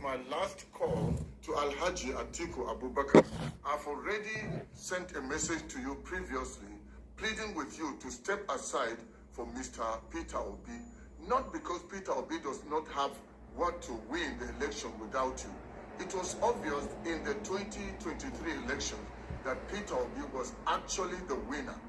my last call to Alhaji Atiku Abubakar. I've already sent a message to you previously, pleading with you to step aside for Mr. Peter Obi. Not because Peter Obi does not have what to win the election without you. It was obvious in the 2023 election that Peter Obi was actually the winner.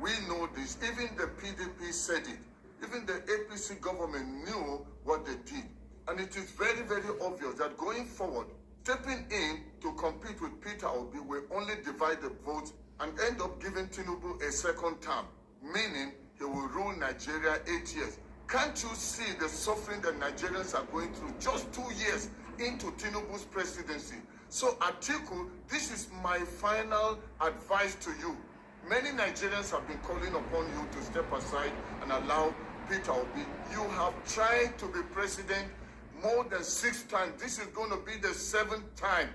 We know this. Even the PDP said it. Even the APC government knew what they did. And it is very, very obvious that going forward, stepping in to compete with Peter Obi will only divide the votes and end up giving Tinubu a second term, meaning he will rule Nigeria 8 years. Can't you see the suffering that Nigerians are going through just 2 years into Tinubu's presidency? So Atiku, this is my final advice to you. Many Nigerians have been calling upon you to step aside and allow Peter Obi. You have tried to be president more than 6 times. This is going to be the 7th time.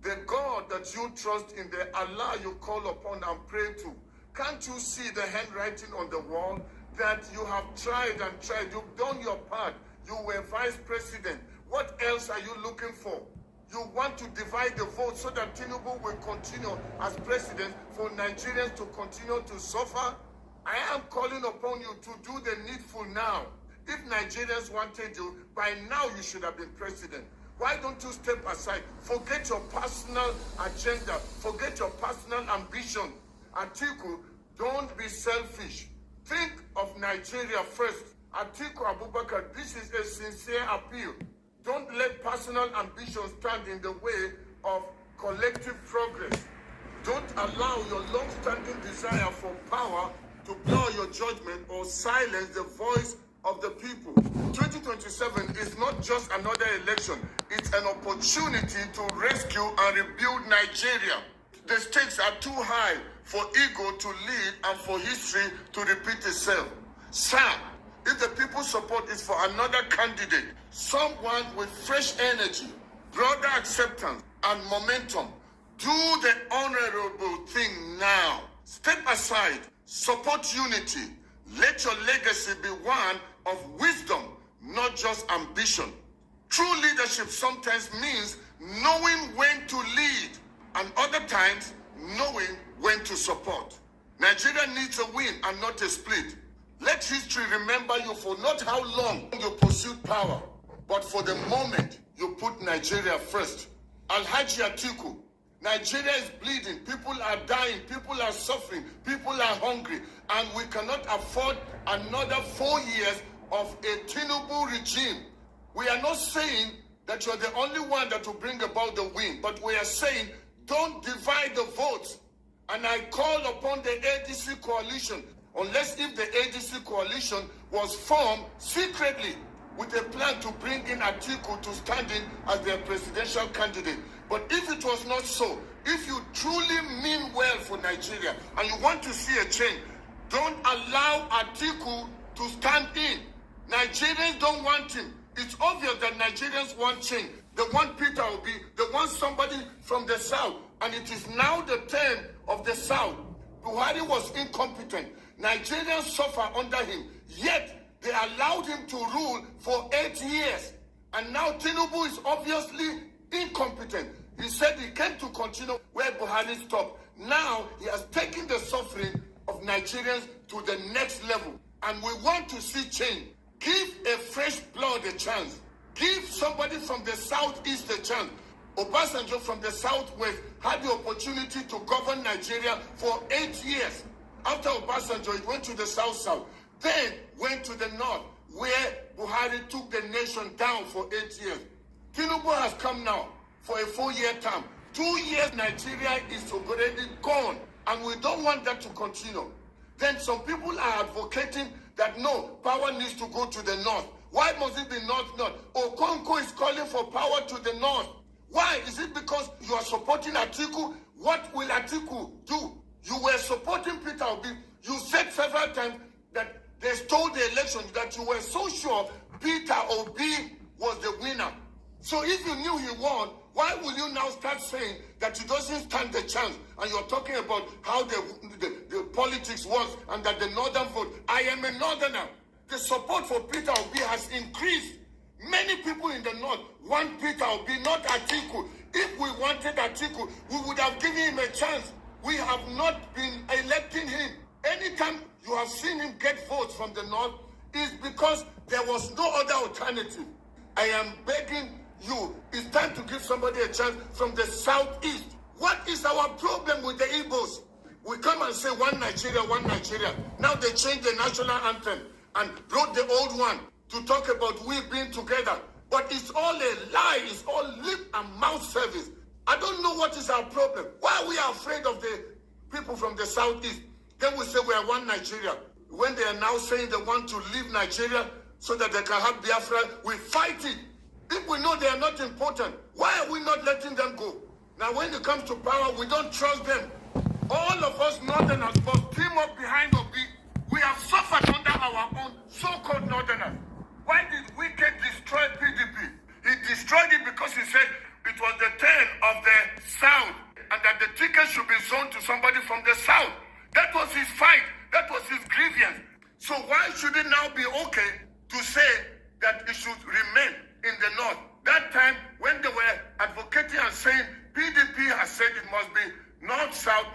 The God that you trust in, the Allah you call upon and pray to, can't you see the handwriting on the wall that you have tried and tried? You've done your part. You were vice president. What else are you looking for? You want to divide the vote so that Tinubu will continue as president, for Nigerians to continue to suffer? I am calling upon you to do the needful now. If Nigerians wanted you, by now you should have been president. Why don't you step aside? Forget your personal agenda. Forget your personal ambition. Atiku, don't be selfish. Think of Nigeria first. Atiku Abubakar, this is a sincere appeal. Don't let personal ambition stand in the way of collective progress. Don't allow your long-standing desire for power to blur your judgment or silence the voice of the people. 2027 is not just another election. It's an opportunity to rescue and rebuild Nigeria. The stakes are too high for ego to lead and for history to repeat itself. Sir, if the people's support is for another candidate, someone with fresh energy, broader acceptance, and momentum, do the honorable thing now. Step aside, support unity. Let your legacy be one of wisdom, not just ambition. True leadership sometimes means knowing when to lead, and other times knowing when to support. Nigeria needs a win and not a split. Let history remember you for not how long you pursued power, but for the moment you put Nigeria first. Alhaji Atiku, Nigeria is bleeding, people are dying, people are suffering, people are hungry, and we cannot afford another 4 years of a Tinubu regime. We are not saying that you're the only one that will bring about the win, but we are saying don't divide the votes. And I call upon the ADC coalition, unless if the ADC coalition was formed secretly with a plan to bring in Atiku to stand in as their presidential candidate. But if it was not so, if you truly mean well for Nigeria and you want to see a change, don't allow Atiku to stand in. Nigerians don't want him. It's obvious that Nigerians want change. They want Peter Obi. They want somebody from the South. And it is now the turn of the South. Buhari was incompetent. Nigerians suffer under him. Yet, they allowed him to rule for 8 years. And now Tinubu is obviously incompetent. He said he came to continue where Buhari stopped. Now, he has taken the suffering of Nigerians to the next level. And we want to see change. Give a fresh blood a chance. Give somebody from the southeast a chance. Obasanjo from the southwest had the opportunity to govern Nigeria for 8 years. After Obasanjo, it went to the south-south. Then went to the north, where Buhari took the nation down for 8 years. Tinubu has come now for a 4-year term. 2 years, Nigeria is already gone. And we don't want that to continue. Then some people are advocating that no, power needs to go to the north. Why must it be north-north? Okonkwo is calling for power to the north. Why? Is it because you are supporting Atiku? What will Atiku do? You were supporting Peter Obi. You said several times that they stole the election, that you were so sure Peter Obi was the winner. So if you knew he won, why will you now start saying that he doesn't stand the chance? And you're talking about how the politics works and that the northern vote. I am a northerner. The support for Peter Obi has increased. Many people in the north want Peter Obi, not Atiku. If we wanted Atiku, we would have given him a chance. We have not been electing him. Anytime you have seen him get votes from the north, is because there was no other alternative. I am begging you, it's time to give somebody a chance from the southeast. What is our problem with the Igbos? We come and say one Nigeria, one Nigeria. Now they change the national anthem and wrote the old one to talk about we being together. But it's all a lie. It's all lip and mouth service. I don't know what is our problem. Why are we afraid of the people from the southeast? Then we say we are one Nigeria. When they are now saying they want to leave Nigeria so that they can have Biafra, we fight it. If we know they are not important, why are we not letting them go? Now when it comes to power, we don't trust them. All of us northerners must team up behind Obi. We have suffered under our own so-called northerners. Why did Wicked destroy PDP? He destroyed it because he said it was the turn of the south and that the ticket should be zoned to somebody from the south. That was his fight. That was his grievance. So why should it now be okay to say that it should remain in the north? That time when they were advocating and saying PDP has said it must be north-south,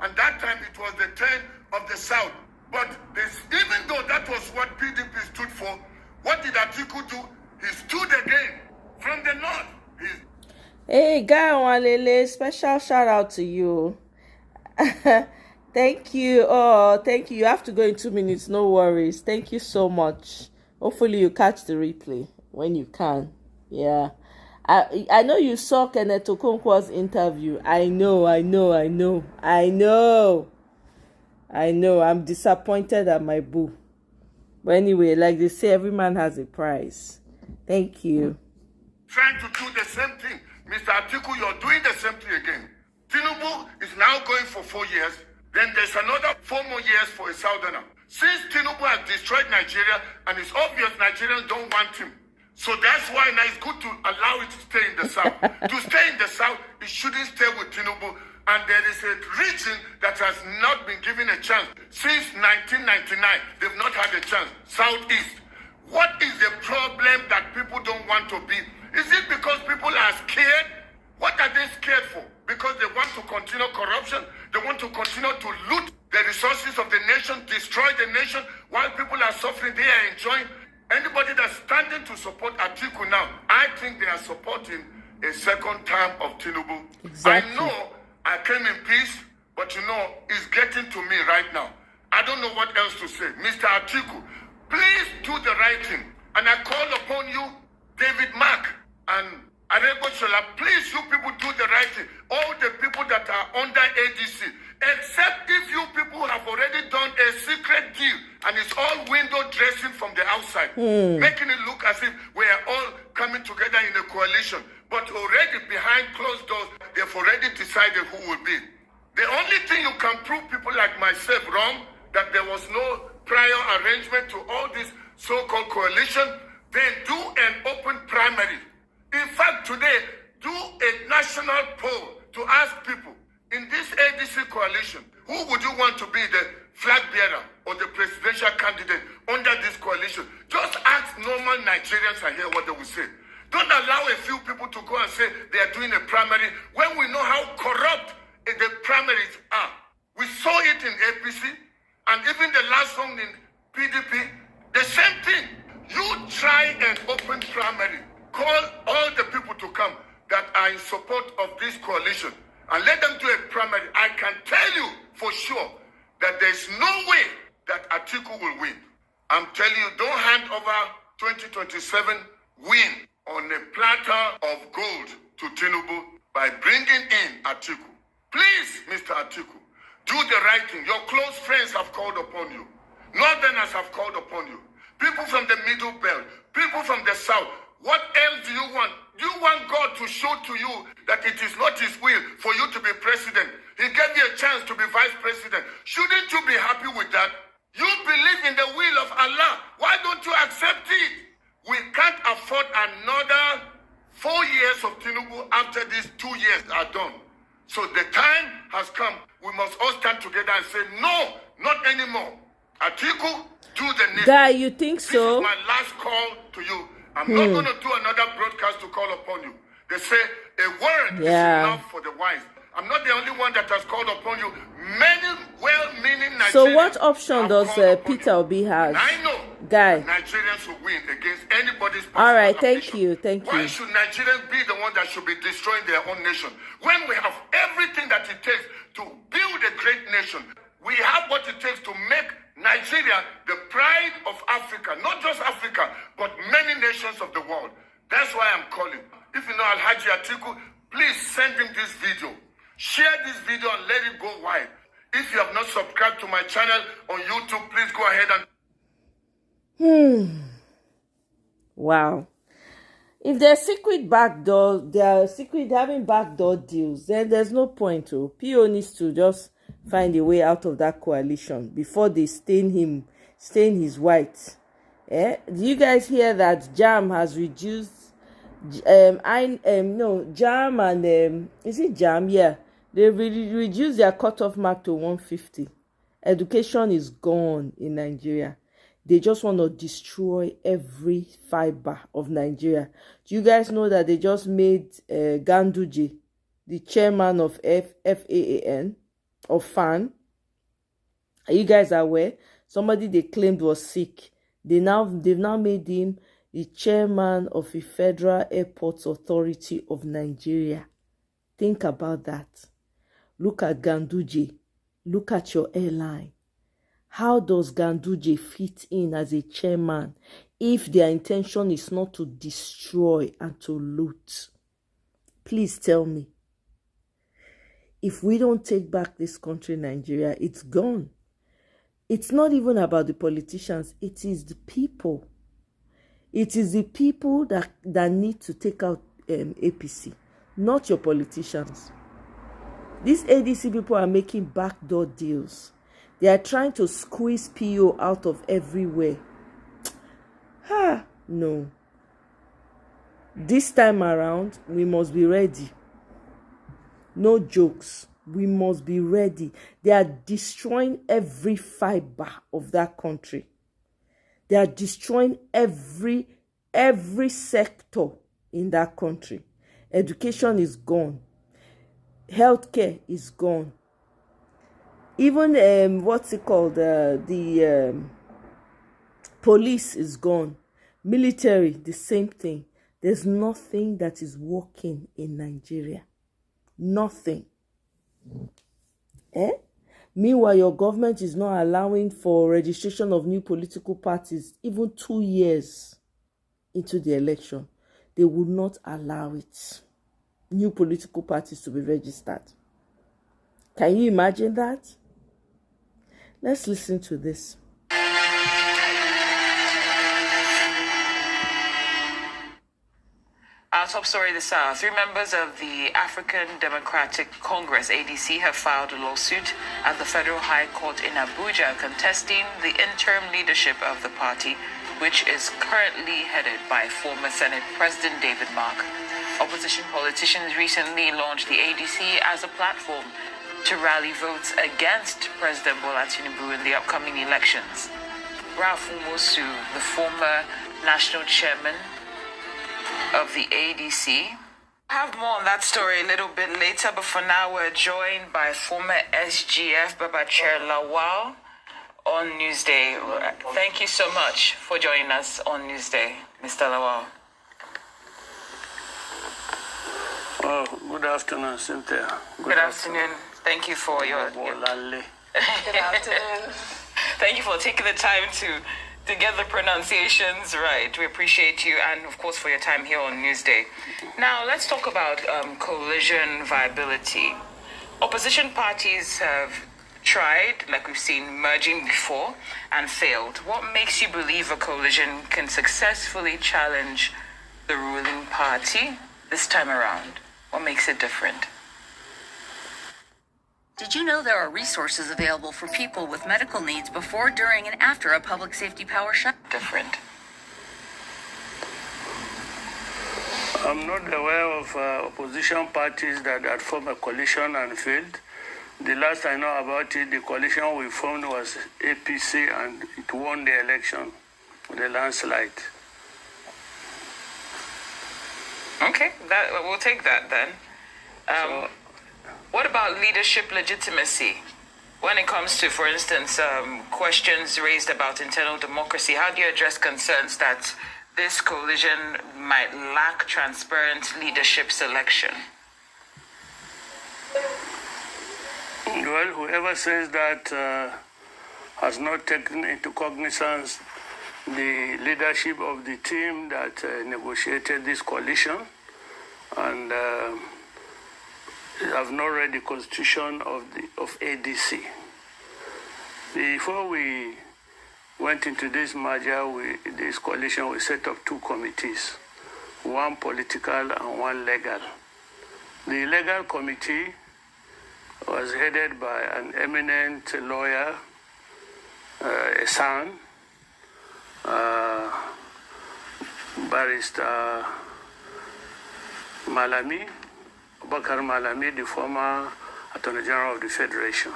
and that time it was the turn of the south. But even though that was what PDP stood for, what did Atiku do? He stood again from the north. Hey, Guy Walele, special shout out to you. Thank you. Oh, thank you. You have to go in 2 minutes. No worries. Thank you so much. Hopefully you catch the replay when you can. Yeah. I know you saw Kenneth Okonkwo's interview. I know. I'm disappointed at my boo. But anyway, like they say, every man has a price. Thank you. Trying to do the same thing. Mr. Atiku, you're doing the same thing again. Tinubu is now going for 4 years. Then there's another 4 more years for a southerner. Since Tinubu has destroyed Nigeria, and it's obvious Nigerians don't want him. So that's why now it's good to allow it to stay in the south. To stay in the south, it shouldn't stay with Tinubu. And there is a region that has not been given a chance. Since 1999, they've not had a chance. Southeast. What is the problem that people don't want to be? Is it because people are scared? What are they scared for? Because they want to continue corruption? They want to continue to loot the resources of the nation, destroy the nation, while people are suffering, they are enjoying. Anybody that's standing to support Atiku now, I think they are supporting a second term of Tinubu. Exactly. I know I came in peace, but it's getting to me right now. I don't know what else to say. Mr. Atiku, please do the right thing. And I call upon you, David Mark and Arego Shola, please, you people do the right thing. All the people that are under ADC, except if you people have already done a secret deal and it's all window dressing from the outside, making it look as if we are all coming together in a coalition. But already behind closed doors, they've already decided who will be. The only thing you can prove people like myself wrong, that there was no prior arrangement to all this so-called coalition, then do an open primary. In fact, today, do a national poll to ask people, in this ADC coalition, who would you want to be the flag bearer or the presidential candidate under this coalition? Just ask normal Nigerians and hear what they will say. Don't allow a few people to go and say they are doing a primary when we know how corrupt the primaries are. We saw it in APC and even the last one in PDP, the same thing. You try an open primary. Call all the people to come that are in support of this coalition and let them do a primary. I can tell you for sure that there's no way that Atiku will win. I'm telling you, don't hand over 2027 win on a platter of gold to Tinubu by bringing in Atiku. Please, Mr. Atiku, do the right thing. Your close friends have called upon you. Northerners have called upon you. People from the Middle Belt, people from the South. What else do you want? You want God to show to you that it is not his will for you to be president. He gave you a chance to be vice president. Shouldn't you be happy with that? You believe in the will of Allah. Why don't you accept it? We can't afford another 4 years of Tinubu after these 2 years are done. So the time has come. We must all stand together and say, no, not anymore. Atiku, do the next. Guy, you think so? This is my last call to you. I'm not going to do another broadcast. Africans to call upon you. They say a word is enough for the wise. I'm not the only one that has called upon you. Many well-meaning Nigerians. So what option does Peter Obi have? I know Guy. Nigerians will win against anybody's personal All right, thank ambition. you, thank you. Why should Nigerians be the one that should be destroying their own nation? When we have everything that it takes to build a great nation, we have what it takes to make Nigeria the pride of Africa, not just Africa, but many nations of the world. That's why I'm calling. If you know Alhaji Atiku, please send him this video. Share this video and let it go wide. If you have not subscribed to my channel on YouTube, please go ahead and... Wow. If they're secret backdoor, they're having backdoor deals, then there's no point to. PO needs to just find a way out of that coalition before they stain his white. Do you guys hear that JAM has reduced JAM and is it JAM? Yeah. They reduced their cutoff mark to 150. Education is gone in Nigeria. They just want to destroy every fiber of Nigeria. Do you guys know that they just made Ganduje the chairman of FAAN, of FAN? Are you guys aware? Somebody they claimed was sick. They've now made him the chairman of the Federal Airports Authority of Nigeria. Think about that. Look at Ganduje. Look at your airline. How does Ganduje fit in as a chairman if their intention is not to destroy and to loot? Please tell me. If we don't take back this country, Nigeria, it's gone. It's not even about the politicians. It is the people. It is the people that need to take out APC, not your politicians. These ADC people are making backdoor deals. They are trying to squeeze PO out of everywhere. No. This time around, we must be ready. No jokes. We must be ready. They are destroying every fiber of that country. They are destroying every sector in that country. Education is gone. Healthcare is gone. Even what's it called? The police is gone. Military, the same thing. There's nothing that is working in Nigeria. Nothing. Meanwhile, your government is not allowing for registration of new political parties even 2 years into the election. They would not allow it. New political parties to be registered. Can you imagine that? Let's listen to this. Our top story this hour. 3 members of the African Democratic Congress, ADC, have filed a lawsuit at the Federal High Court in Abuja contesting the interim leadership of the party, which is currently headed by former Senate President David Mark. Opposition politicians recently launched the ADC as a platform to rally votes against President Bola Tinubu in the upcoming elections. Ralph Umosu, the former national chairman of the ADC. Have more on that story a little bit later, but for now we're joined by former SGF Babachir Lawal on Newsday. Thank you so much for joining us on Newsday, Mr. Lawal. Oh, good afternoon, Cynthia. Good afternoon. Thank you for your Good afternoon. Thank you for taking the time to get the pronunciations right. We appreciate you, and of course for your time here on Newsday. Now let's talk about coalition viability. Opposition parties have tried, like we've seen, merging before and failed. What makes you believe a coalition can successfully challenge the ruling party this time around? What makes it different? Did you know there are resources available for people with medical needs before, during, and after a public safety power shut? Different. I'm not aware of opposition parties that formed a coalition and failed. The last I know about it, the coalition we formed was APC, and it won the election with a landslide. Okay, we'll take that then. What about leadership legitimacy? When it comes to, for instance, questions raised about internal democracy, how do you address concerns that this coalition might lack transparent leadership selection? Well, whoever says that has not taken into cognizance the leadership of the team that negotiated this coalition and have not read the constitution of ADC. Before we went into this merger, this coalition, we set up two committees, one political and one legal. The legal committee was headed by an eminent lawyer, a son, Barrister Malami, Bakar Malami, the former Attorney General of the Federation.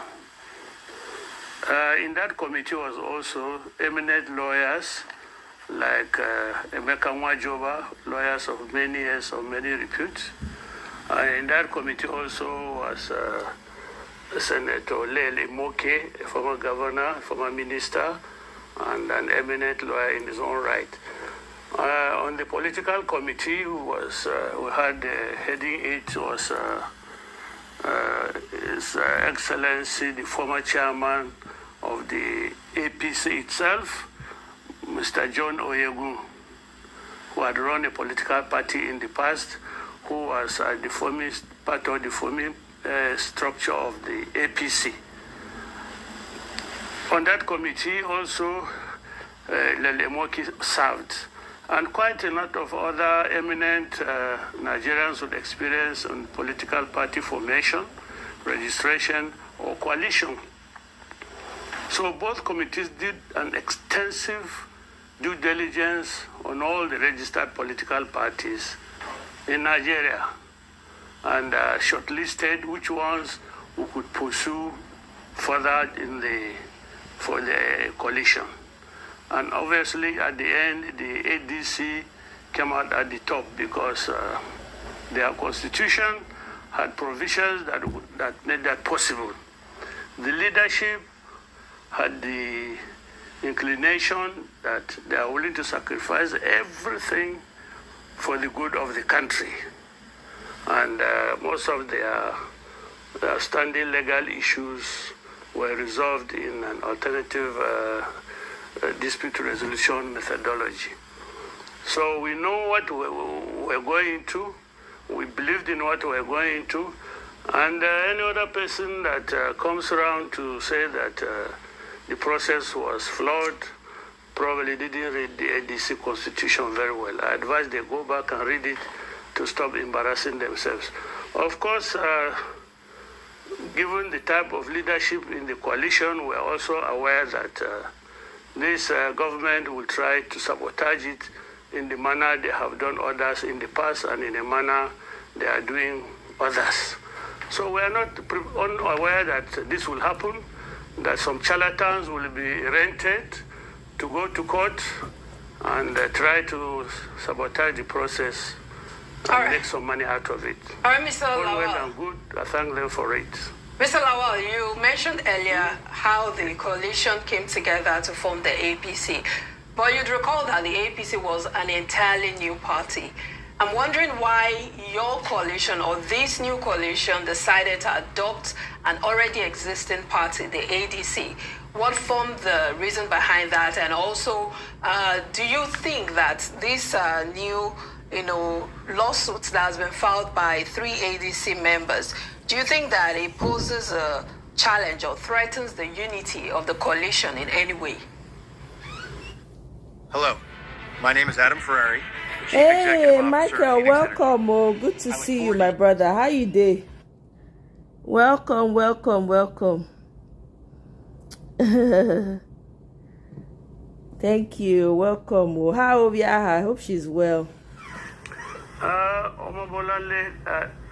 In that committee was also eminent lawyers like Emeka Nwajoba, lawyers of many years, of many repute. In that committee also was Senator Lele Moke, a former governor, a former minister, and an eminent lawyer in his own right. On the political committee, we had heading it was His Excellency, the former chairman of the APC itself, Mr. John Oyegun, who had run a political party in the past, who was the forming part of the forming structure of the APC. On that committee also, Lele Moki served, and quite a lot of other eminent Nigerians with experience on political party formation, registration, or coalition. So both committees did an extensive due diligence on all the registered political parties in Nigeria and shortlisted which ones we could pursue further for the coalition. And obviously at the end, the ADC came out at the top because their constitution had provisions that made that possible. The leadership had the inclination that they are willing to sacrifice everything for the good of the country. And most of their standing legal issues were resolved in an alternative dispute resolution methodology. So we know what we're going to. We believed in what we're going to. And any other person that comes around to say that the process was flawed probably didn't read the ADC constitution very well. I advise they go back and read it to stop embarrassing themselves. Of course, given the type of leadership in the coalition, we're also aware that this government will try to sabotage it in the manner they have done others in the past and in a manner they are doing others. So we are not unaware that this will happen, that some charlatans will be rented to go to court and try to sabotage the process and make some money out of it. All right, Mr. All Lawal. well and good. I thank them for it. Mr. Lawal, you mentioned earlier how the coalition came together to form the APC. But you'd recall that the APC was an entirely new party. I'm wondering why your coalition or this new coalition decided to adopt an already existing party, the ADC. What formed the reason behind that? And also, do you think that this new lawsuit that has been filed by 3 ADC members, do you think that it poses a challenge or threatens the unity of the coalition in any way? Hello, my name is Adam Ferrari. Hey, Michael, welcome. Oh, good to see you, my brother. How you doing? Welcome, welcome, welcome. Thank you. Welcome. Oh, how are you? I hope she's well.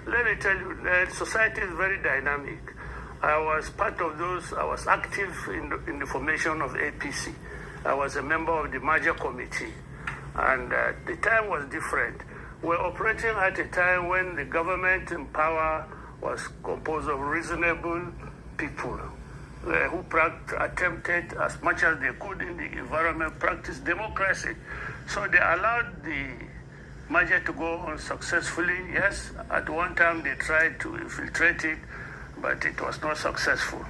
Let me tell you, society is very dynamic. I was part of those, I was active in the formation of APC. I was a member of the merger committee. And the time was different. We're operating at a time when the government in power was composed of reasonable people who attempted as much as they could in the environment, practice democracy. So they allowed the merger to go on successfully. Yes, at one time they tried to infiltrate it, but it was not successful.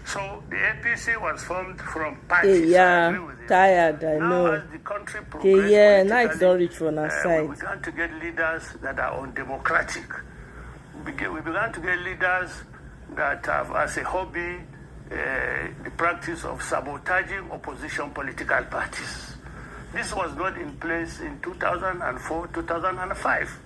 So the APC was formed from parties. Yeah, I agree with you. tired, I now, know. as the country progressed Yeah, now it's not rich on our we side. began to get leaders that are undemocratic. We began to get leaders that have as a hobby the practice of sabotaging opposition political parties. This was not in place in 2004, 2005.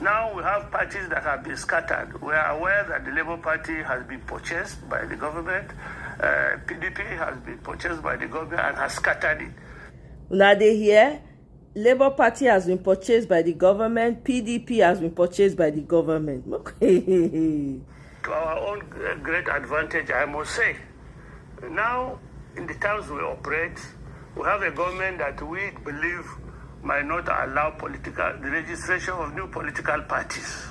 Now we have parties that have been scattered. We are aware that the Labour Party has been purchased by the government. PDP has been purchased by the government and has scattered it. Now they hear Labour Party has been purchased by the government. PDP has been purchased by the government. Okay. To our own great advantage, I must say. Now, in the times we operate, we have a government that we believe might not allow the registration of new political parties.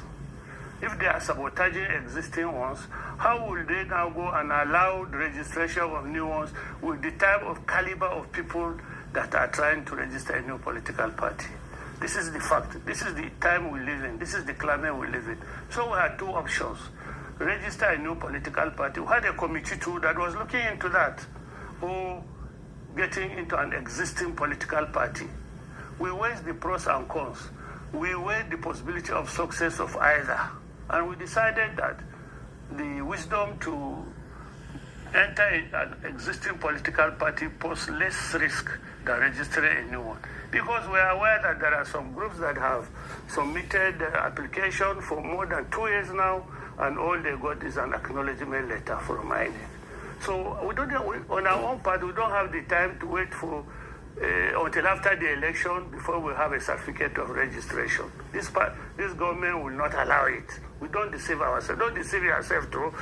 If they are sabotaging existing ones, how will they now go and allow the registration of new ones with the type of caliber of people that are trying to register a new political party? This is the fact. This is the time we live in. This is the climate we live in. So we had two options. Register a new political party. We had a committee too that was looking into that, or getting into an existing political party. We weighed the pros and cons. We weighed the possibility of success of either. And we decided that the wisdom to enter an existing political party poses less risk than registering a new one. Because we are aware that there are some groups that have submitted application for more than 2 years now, and all they got is an acknowledgement letter from INEC. So on our own part, we don't have the time to wait for until after the election before we have a certificate of registration. This government will not allow it. We don't deceive ourselves. Don't deceive yourself too.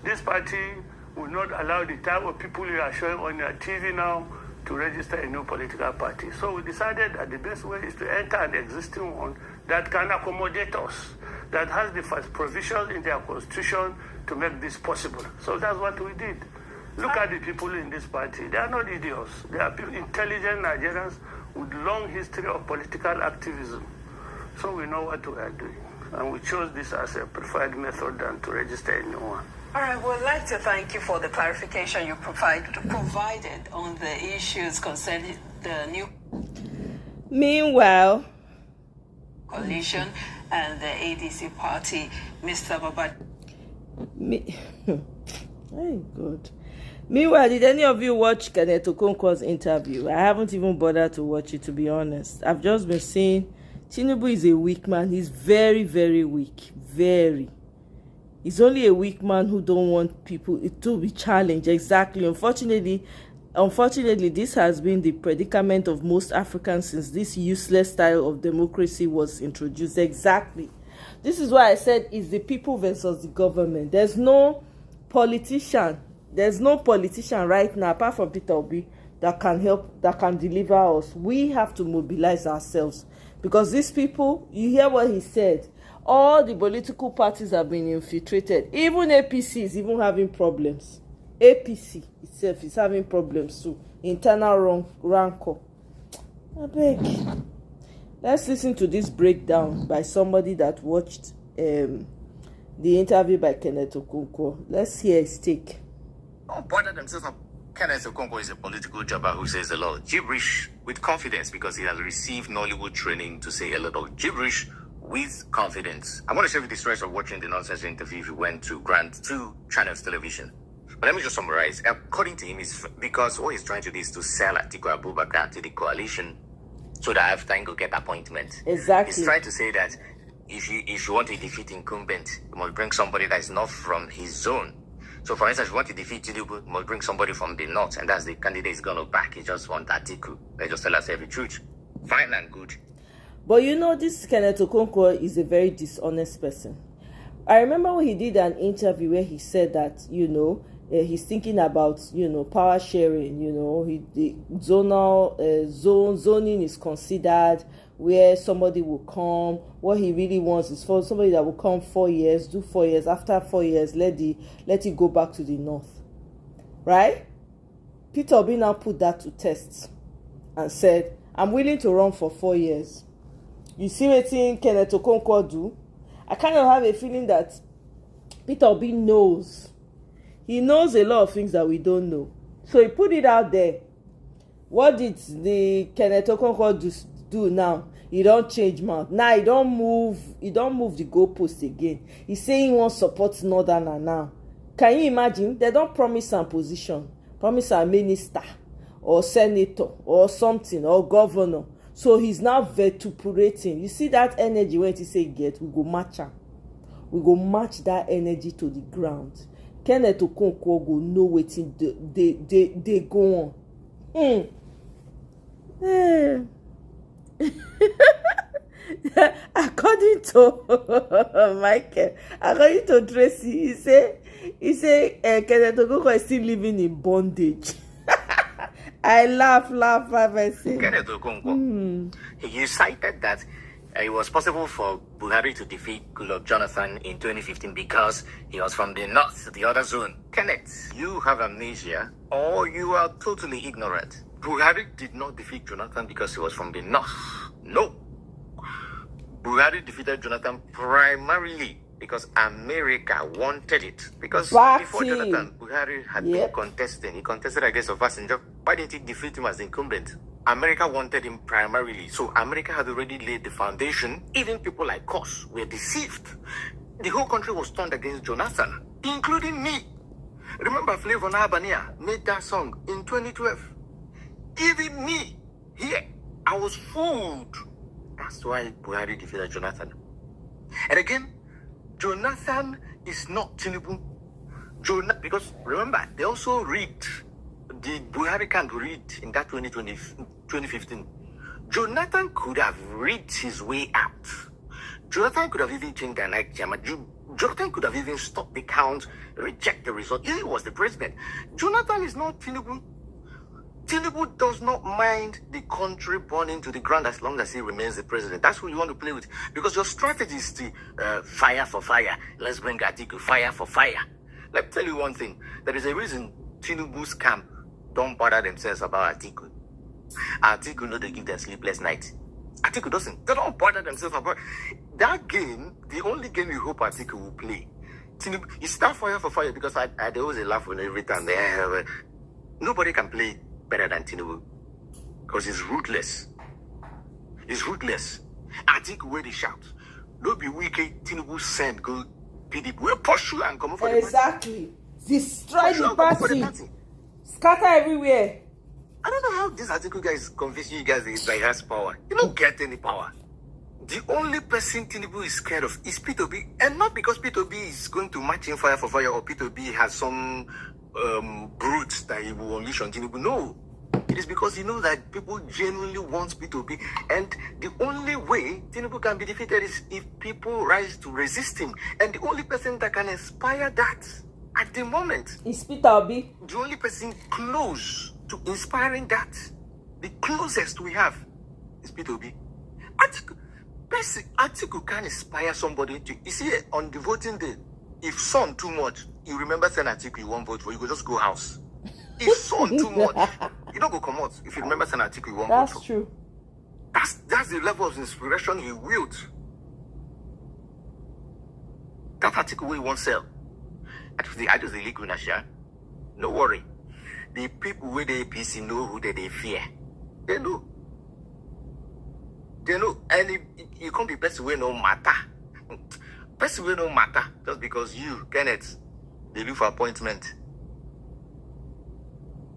This party will not allow the type of people you are showing on your TV now to register a new political party. So we decided that the best way is to enter an existing one that can accommodate us, that has the first provisions in their constitution to make this possible. So that's what we did. Look at the people in this party. They are not idiots. They are intelligent Nigerians with long history of political activism. So we know what we are doing. And we chose this as a preferred method than to register a new one. All right, we'd like to thank you for the clarification you provided on the issues concerning the new Meanwhile, coalition and the ADC party, Mr. Babat. Very good. Meanwhile, did any of you watch Kenneth Okonkwo's interview? I haven't even bothered to watch it, to be honest. I've just been saying Tinubu is a weak man. He's very, very weak. Very. He's only a weak man who don't want people to be challenged. Exactly. Unfortunately, this has been the predicament of most Africans since this useless style of democracy was introduced. Exactly. This is why I said it's the people versus the government. There's no politician right now apart from Peter Obi that can help, that can deliver us. We have to mobilize ourselves, because these people, you hear what he said, all the political parties have been infiltrated. Even APC is even having problems. APC itself is having problems too. Internal rancor. I beg. Let's listen to this breakdown by somebody that watched the interview by Kenneth Okonkwo. Let's hear his take. Bother themselves up. Kenneth Okonkwo is a political jabber who says a lot of gibberish with confidence because he has received Nollywood training to say a lot of gibberish with confidence. I want to share with the stress of watching the nonsense interview if you went to Grant 2 Channels Television. But let me just summarize. According to him, it's because what he's trying to do is to sell Atiku Abubakar to the coalition so that after he will get appointment. Exactly. He's trying to say that if you want to defeat incumbent, you must bring somebody that is not from his zone. So, for instance, if you want to defeat Tinubu, you must bring somebody from the north, and that's the candidate he's going to back. He just wants Atiku. They just tell us every truth. Fine and good. But you know, this Kenneth Okonkwo is a very dishonest person. I remember when he did an interview where he said that, he's thinking about, power sharing. The zonal zoning is considered, where somebody will come. What he really wants is for somebody that will come 4 years, do 4 years. After 4 years, let it go back to the north, right? Peter Obi now put that to test and said, I'm willing to run for 4 years. You see what Kenneth Okonkwo do? I kind of have a feeling that Peter Obi knows. He knows a lot of things that we don't know. So he put it out there. What did the Kenneth Okonkwo do now? He don't change mouth. Now he don't move the goalpost again. He's saying he wants support Northerner now. Can you imagine? They don't promise a position. Promise a minister or senator or something or governor. So he's now vituperating. You see that energy when he say get, we go match him. We go match that energy to the ground. Kenneth Okonkwo go know wetin they go on. According to Michael, according to Tracy, he say Kenneth Okonkwo is still living in bondage. I laugh. I say Kenneth Okonkwo. He cited that it was possible for Buhari to defeat Goodluck Jonathan in 2015 because he was from the north, the other zone. Kenneth, you have amnesia or you are totally ignorant. Buhari did not defeat Jonathan because he was from the north. No. Buhari defeated Jonathan primarily because America wanted it. Because before Jonathan, Buhari had been contesting. He contested against Obasanjo. Why didn't he defeat him as the incumbent? America wanted him primarily. So America had already laid the foundation. Even people like us were deceived. The whole country was turned against Jonathan, including me. Remember Flavor Nabania made that song in 2012. Even me, here, I was fooled. That's why Buhari defeated Jonathan. And again, Jonathan is not Tinubu. Because remember, they also rigged. The Buhari can't read in that 2015. Jonathan could have rigged his way out. Jonathan could have even changed the night chairman. Jonathan could have even stopped the count, reject the result. He was the president. Jonathan is not Tinubu. Tinubu does not mind the country burning to the ground as long as he remains the president. That's who you want to play with. Because your strategy is to fire for fire. Let's bring Atiku, fire for fire. Let me tell you one thing. There is a reason Tinubu's camp don't bother themselves about Atiku. Atiku know they give them sleepless nights. Atiku doesn't. They don't bother themselves about that game. The only game you hope Atiku will play. Tinubu, it's not fire for fire because I there was a laugh when every time nobody can play better than Tinubu because he's ruthless. He's ruthless. Atiku where they shout. Don't be weak. Tinubu send go PDP. We'll pursue and come for exactly. Destroy the party. Scatter everywhere. I don't know how this Atiku guy is convincing you guys that he has power. You don't get any power. The only person Tinubu is scared of is P2B, and not because P2B is going to match him fire for fire or P2B has some brutes that he will unleash on Tinubu. No. It is because he knows that people genuinely want P2B, and the only way Tinubu can be defeated is if people rise to resist him. And the only person that can inspire that at the moment is Peter Obi. The only person close to inspiring that, the closest we have, is Peter Obi. Atiku can inspire somebody to. You see, on the voting day, if son too much, you remember saying Atiku you won't vote for, you go just go house. If son too much, you don't go come out. If you remember saying Atiku you won't vote for. That's true. That's the level of inspiration he wields. That Atiku way won't sell. I just the league winner, sure. No worry. The people with the APC know who they fear. They know. They know. And you can't be best way no matter. Best way no matter. Just because you, Kenneth, they look for appointment.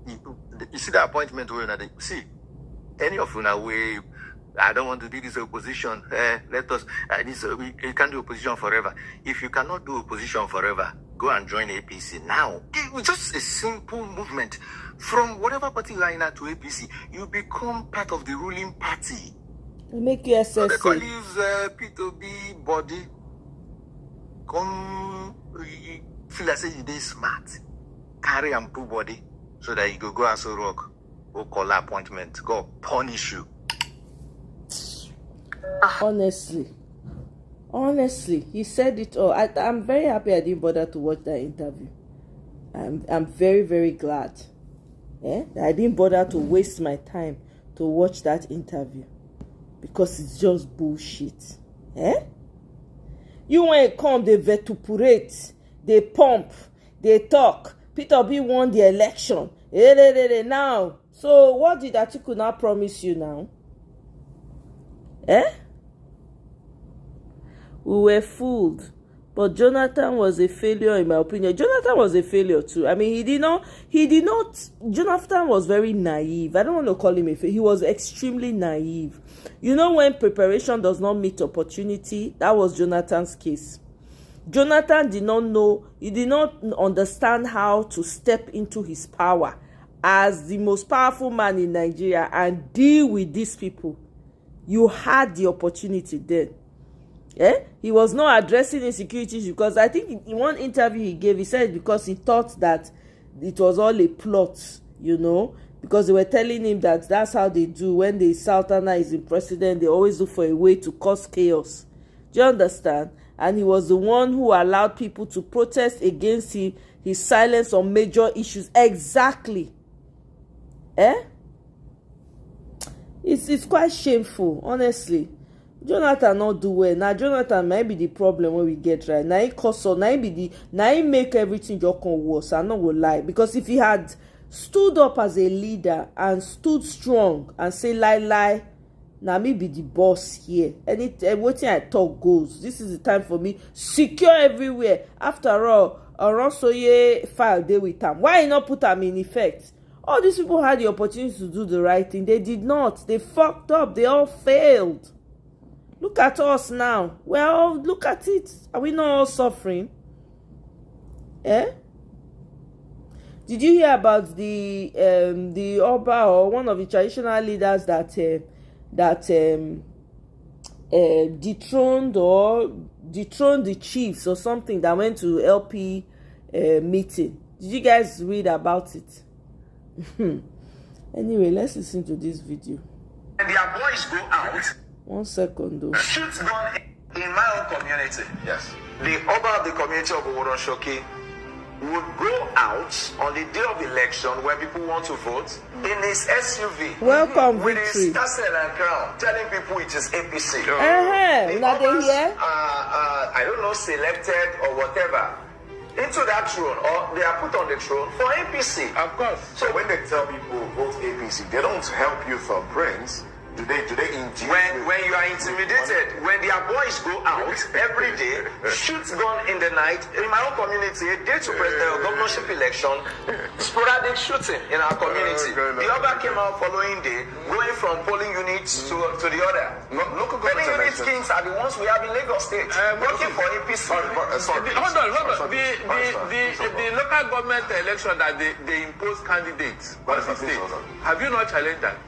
You see the appointment where they see any of you now way. I don't want to do this opposition. Let us. You can't do opposition forever. If you cannot do opposition forever, go and join APC now. It's just a simple movement. From whatever party you are in to APC, you become part of the ruling party. They make you SSC. So they can use P2B body. Come feel like say you dey smart. carry and put body so that you go and so rock or call appointment. God punish you. Honestly, he said it all. I'm very happy I didn't bother to watch that interview. I'm very, very glad. I didn't bother to waste my time to watch that interview because it's just bullshit. You want to come, they vituperate, they pump, they talk. Peter Obi won the election. Now, so what did Atiku now promise you now? We were fooled. But Jonathan was a failure in my opinion. Jonathan was a failure too. I mean, Jonathan was very naive. I don't want to call him a failure. He was extremely naive. You know, when preparation does not meet opportunity, that was Jonathan's case. Jonathan did not know, he did not understand how to step into his power as the most powerful man in Nigeria and deal with these people. You had the opportunity then. He was not addressing insecurities because I think in one interview he gave, he said because he thought that it was all a plot, you know, because they were telling him that that's how they do when the Southerner is in president. They always look for a way to cause chaos. Do you understand? And he was the one who allowed people to protest against his silence on major issues. Exactly. It's quite shameful, honestly. Jonathan not do well. Now Jonathan might be the problem when we get right. Now he cause now he make everything just come worse. I'm not gonna lie. Because if he had stood up as a leader and stood strong and say lie, now me be the boss here. Anything I talk goes. This is the time for me. Secure everywhere. After all, Oronsoye file there with him. Why not put them in effect? All these people had the opportunity to do the right thing. They did not. They fucked up. They all failed. Look at us now. Well, look at it. Are we not all suffering? Did you hear about the Oba or one of the traditional leaders that dethroned the chiefs or something that went to LP meeting? Did you guys read about it? Anyway, let's listen to this video. And their boys go out. 1 second though. Shoot gun in my own community. Yes. The Oba of the community of Oworonshoki would go out on the day of election when people want to vote in his SUV. Welcome, with victory. his castle and crown, telling people it is APC. Now they hear? I don't know, selected or whatever, into that throne, or they are put on the throne for APC. Of course. So when they tell people vote APC, they don't help you for brains. Do they induce when you are intimidated, when their boys go out every day, shoot gun in the night. In my own community, a day to president governorship election, sporadic shooting in our community. The other came out following day, going from polling units to the other. Local Polling government unit kings are the ones we have in Lagos State, working for APC. Sorry. Hold on. The local government election that they impose candidates on the state. Have you not challenged that?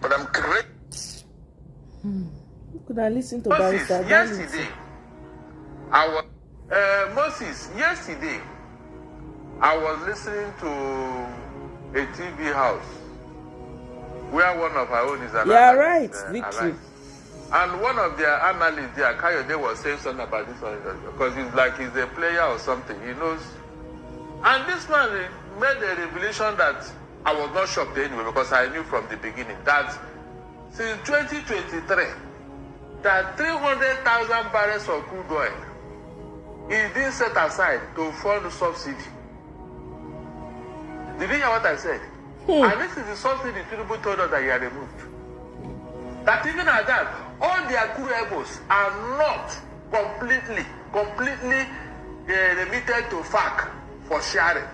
But I'm correct. Could I listen to Moses, Barrister? yesterday, I was listening to a TV house where one of our own is an Yeah, analyst, right, Victory. and one of their analysts there, Kayode, was saying something about this one because he's like he's a player or something. He knows. And this man made a revelation that I was not shocked anyway because I knew from the beginning that since 2023 that 300,000 barrels of crude oil is being set aside to fund subsidy. Did you hear what I said? And this is the subsidy Tinubu told us that he had removed. That even at that, all their crude rebels are not completely remitted to FAC for sharing.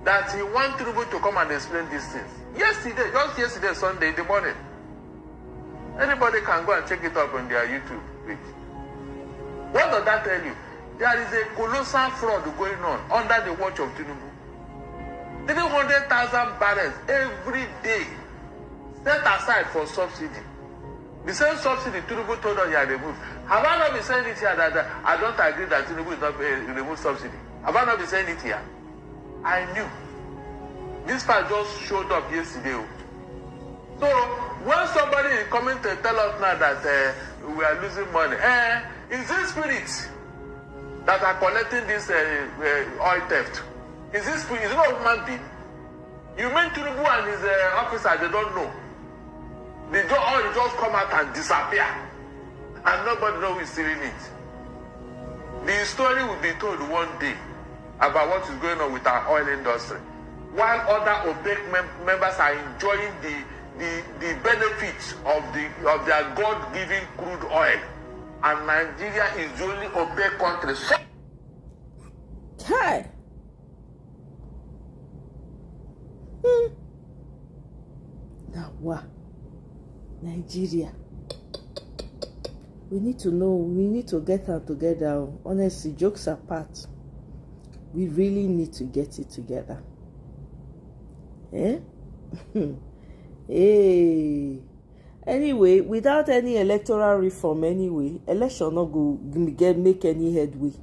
That he wants Tinubu to come and explain these things. Just yesterday, Sunday in the morning. Anybody can go and check it up on their YouTube page. What does that tell you? There is a colossal fraud going on under the watch of Tinubu. 300,000 barrels every day set aside for subsidy. The same subsidy Tinubu told us he had removed. Have I not been saying it here that I don't agree that Tinubu is not remove subsidy? Have I not been saying it here? I knew. This file just showed up yesterday. So when somebody is coming to tell us now that we are losing money, is this spirits that are collecting this oil theft? Is this spirit? Is it not a human being? You mean Tinubu and his officer, they don't know? The oil just come out and disappear, and nobody knows who is stealing it. The story will be told one day about what is going on with our oil industry, while other OPEC members are enjoying the benefits of their God-given crude oil, and Nigeria is the only OPEC country. Hi. Now what? Nigeria. We need to know. We need to get her together. Honestly, jokes apart, we really need to get it together. Eh? Hey. Anyway, without any electoral reform, election not go make any headway.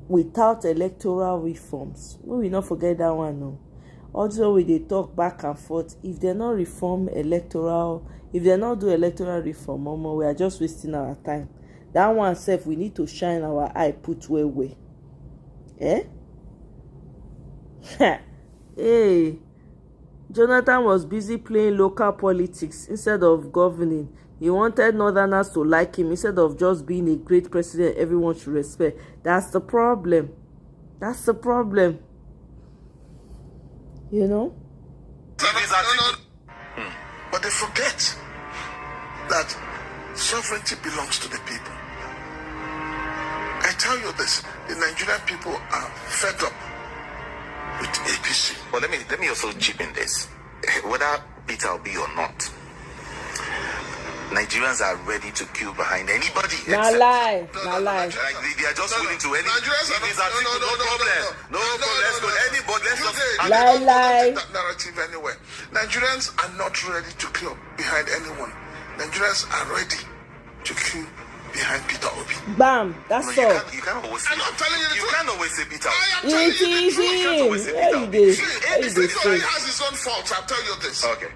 Without electoral reforms, we not forget that one. No. Also, we they talk back and forth. If they not reform electoral, if they not do electoral reform, we are just wasting our time. That one self, we need to shine our eye, put way. Eh? Hey. Jonathan was busy playing local politics instead of governing. He wanted Northerners to like him instead of just being a great president everyone should respect. That's the problem. That's the problem. You know? But they forget that sovereignty belongs to the people. I tell you this, the Nigerian people are fed up with APC. Well, let me also chip in this. Whether Peter will be or not, Nigerians are ready to queue behind anybody. Not lie. They are just willing to any. No problem. Let's go. Anybody. Let's just lie. That narrative anywhere. Nigerians are not ready to queue behind anyone. Nigerians are ready to queue behind Peter Obi. Bam. That's all. You can't always say. I'm telling you, you can't always say Peter. It is him. He has his own faults. I'll tell you this. Okay.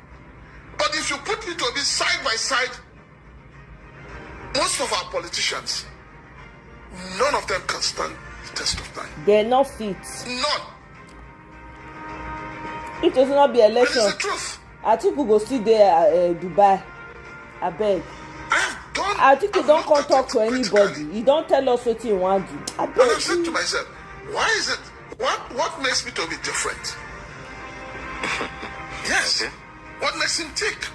But if you put Peter Obi side by side, most of our politicians, none of them can stand the test of time. They're not fit. None. It does not be election. That is the truth. Atiku go see there Dubai. I beg. Atiku don't come talk to anybody. He don't tell us what he want to do. I beg. And I've said to myself, why is it? What makes Peter Obi different? Yes. Okay. What makes him tick?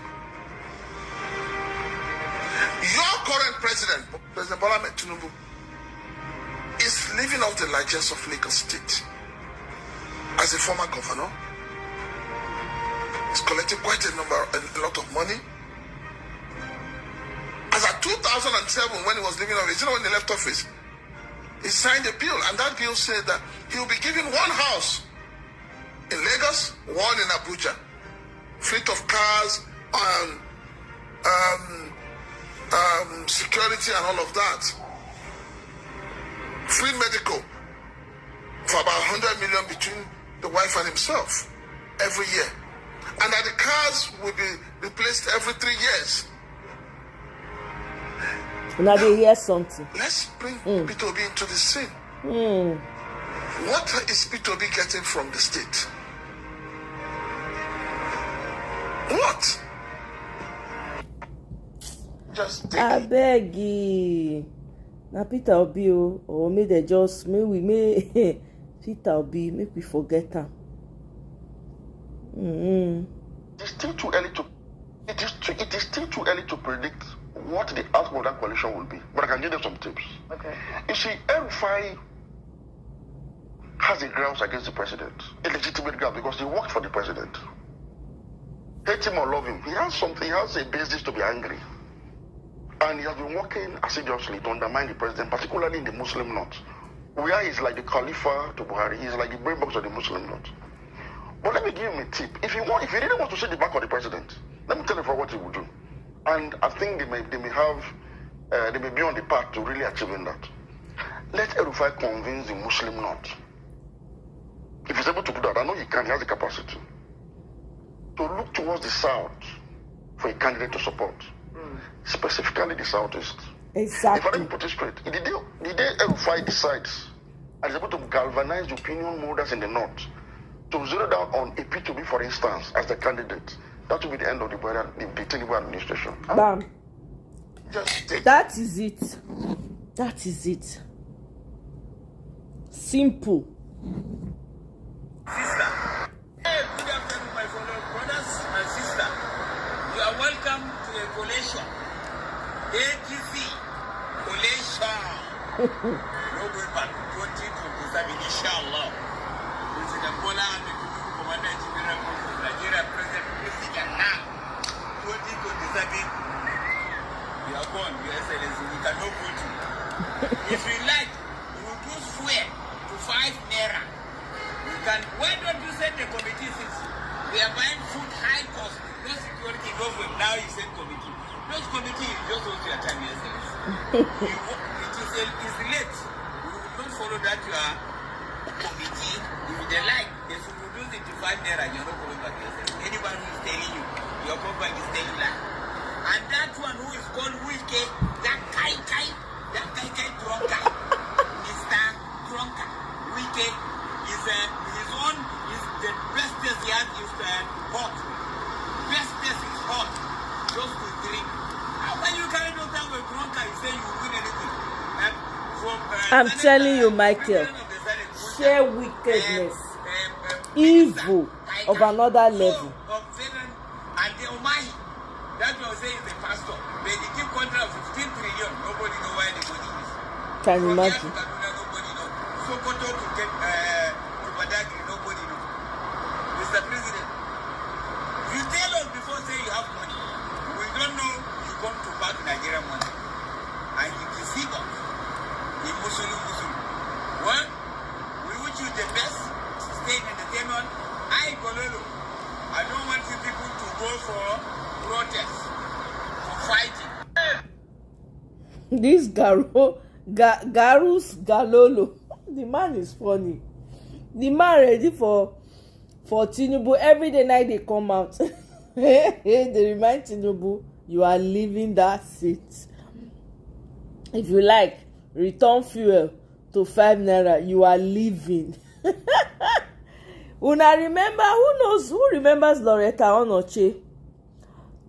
Your current president, President Bola Ahmed Tinubu, is living off the largesse of Lagos State. As a former governor, he's collecting quite a lot of money. As at 2007, when he was living office, when he left office, he signed a bill, and that bill said that he will be given one house in Lagos, one in Abuja, fleet of cars, security and all of that. Free medical for about 100 million between the wife and himself every year. And that the cars will be replaced every 3 years. Now they hear something. Let's bring Peter Obi into the scene. What is Peter Obi getting from the state? What? Just I beg you. Now Peter Obi or may they just we may Peter Obi make we forget him. It's still too early to. It is still too early to predict what the outcome of that coalition will be. But I can give them some tips. Okay. You see, El-Rufai has a grounds against the president, a legitimate ground, because he worked for the president. Hate him or love him, he has something. He has a basis to be angry. And he has been working assiduously to undermine the president, particularly in the Muslim North, where he's like the Khalifa to Buhari. He's like the brain box of the Muslim North. But let me give him a tip. If he really wants to see the back of the president, let me tell you for what he would do. And I think they may be on the path to really achieving that. Let El-Rufai convince the Muslim North If he's able to do that, I know he can, he has the capacity to look towards the south for a candidate to support, specifically the southeast. Exactly. If I didn't put it straight, the day Rufai decides and is able to galvanize the opinion holders in the north to zero down on a P2B, for instance, as the candidate, that will be the end of the Tinubu administration. Bam. Just take. That is it. That is it. Simple. Sister. Hey, good afternoon, my fellow brothers and sisters. You are welcome to the collation. ATC collation. No going back. 2027, inshallah. President Bola and the Commander General of Nigeria, President now. 2027. You are gone, Your Excellency. We cannot go to. If you like, you will do swear to 5 naira. You can. Why don't you send the committee since we are buying food high cost, no security, no food. Now you send committee. Those committee is just waste your time, Your Excellency. It's late. We will not follow that your committee. If they like, they should reduce it to 5 naira. You're not going back, Your Excellency. Anyone who is telling you, your company is telling that. And that one who is called Wike, that Kai Drunker, Mr. Drunker, Wike is his own, is the best place he has is hot. Best place is hot, just to drink. How can you carry those down with Drunker? You say you will win anything. I'm telling you, Michael, share wickedness, evil of another level. And the Omahi. That was saying is the pastor. They give contract of 15 trillion. Nobody know why the money is. Can you imagine? Nobody know. Sokoto to get to Badagry, nobody know. Mr. President, you tell us before say you have money. We don't know you come to back Nigerian money. And you deceive us. In Muslim. Well, we wish you the best. State entertainment. I don't want you people to go for protest, for fighting. This Garus Galolo, the man is funny. The man ready for Tinubu. Every day night they come out. They remind Tinubu, you are leaving that seat. If you like, return fuel to 5 naira. You are leaving. Una remember, who remembers Loretta Onoche?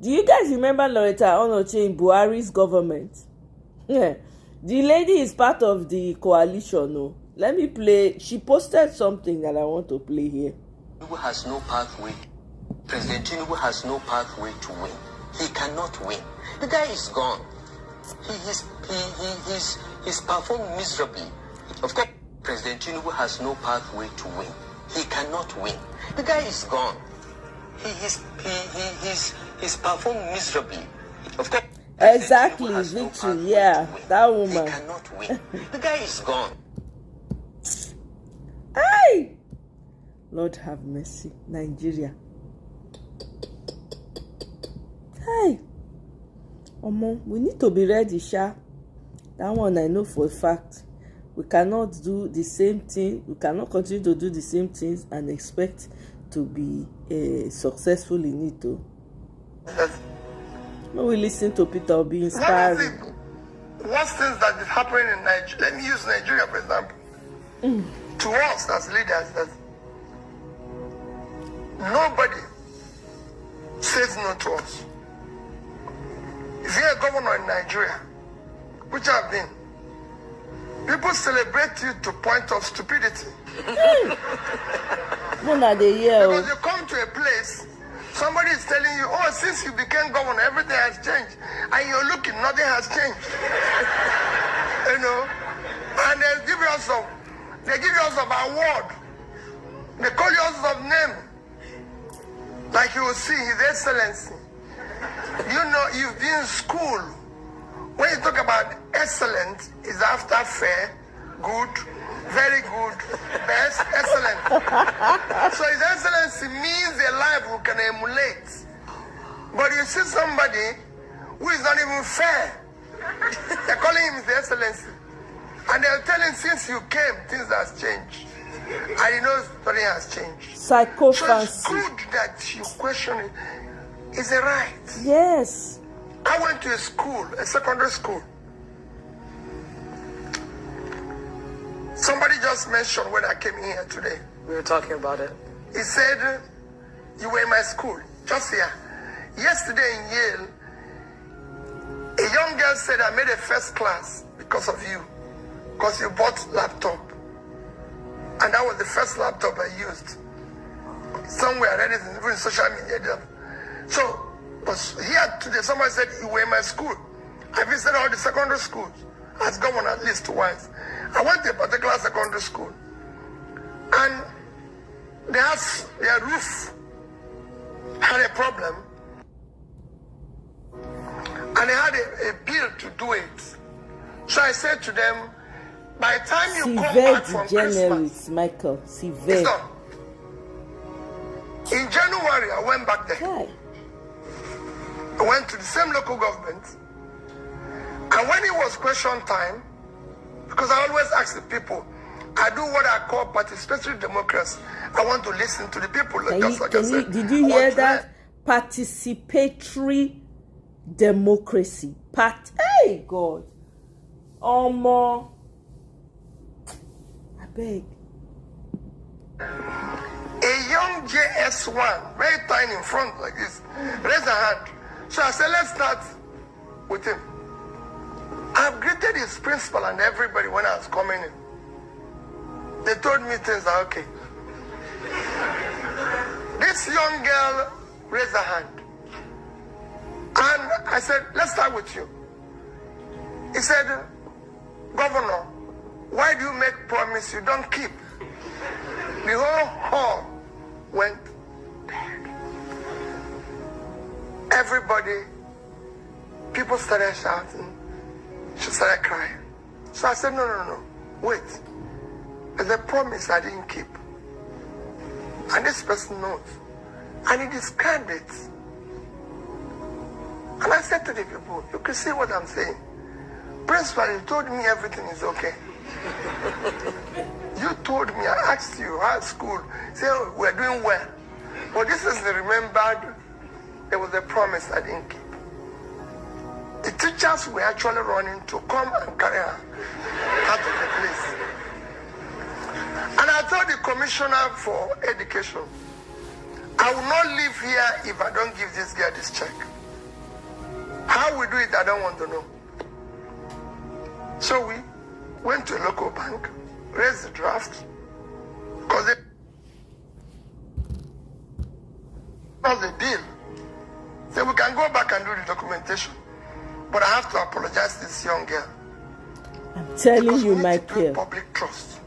Do you guys remember Loretta Onoche in Buhari's government? Yeah. The lady is part of the coalition. No? Let me play. She posted something that I want to play here. Tinubu has no pathway. President Tinubu has no pathway to win. He cannot win. The guy is gone. He's performed miserably. Of course, President Tinubu has no pathway to win. He cannot win. The guy is gone. He's performed miserably. Of course. Exactly, Victory. Yeah, that woman. He cannot win. The guy is gone. Hey! Lord have mercy, Nigeria. Hey! We need to be ready, Sha. That one I know for a fact. We cannot do the same thing. We cannot continue to do the same things and expect to be successful in it too. When we listen to Peter Obi inspiring. Worst things that is happening in Nigeria. Let me use Nigeria for example. To us as leaders, that nobody says no to us. If you're a governor in Nigeria, which I've been, people celebrate you to point of stupidity. Because you come to a place, somebody is telling you, oh, since you became governor, everything has changed. And you're looking, nothing has changed. You know? And they give you some award. They call you some name. Like you will see, His Excellency. You know, you've been in school. When you talk about excellent, is after fair, good, very good, best, excellent. So His Excellency means a life who can emulate. But you see somebody who is not even fair. They're calling him His Excellency. And they'll tell him, since you came, things have changed. And you know nothing has changed. Psychophancy. So it's good that you question it. Is it right? Yes. I went to a school, a secondary school. Somebody just mentioned when I came in here today. We were talking about it. He said, you were in my school, just here. Yesterday in Yale, a young girl said, I made a first class because of you. Because you bought laptop. And that was the first laptop I used. Somewhere I read it, even in social media. So, but here today, somebody said, you were in my school. I visited all the secondary schools. As governor at least twice. I went to a particular secondary school. And their roof had a problem. And they had a bill to do it. So I said to them, by the time you come back from Christmas, Michael, it's done. In January, I went back there. Hi. I went to the same local government. And when it was question time, because I always ask the people, I do what I call participatory democracy. I want to listen to the people. Did you hear that? Participatory democracy. Hey, God. More. I beg. A young JS1, very tiny in front like this, raised a hand. So I said, let's start with him. I've greeted his principal and everybody when I was coming in. They told me things are okay. This young girl raised her hand. And I said, let's start with you. He said, Governor, why do you make promise you don't keep? The whole hall went dead. Everybody, people started shouting. She started crying. So I said, no. Wait. There's a promise I didn't keep. And this person knows. And he described it. And I said to the people, you can see what I'm saying. Principal, you told me everything is okay. You told me, I asked you, how's school? Say, oh, we're doing well. But this is remembered, there was a promise I didn't keep. The teachers were actually running to come and carry her out of the place. And I told the commissioner for education, I will not live here if I don't give this girl this check. How we do it, I don't want to know. So we went to a local bank, raised the draft, because it was a deal. So we can go back and do the documentation. But I have to apologize to this young girl. I'm telling you, Michael. Public trust.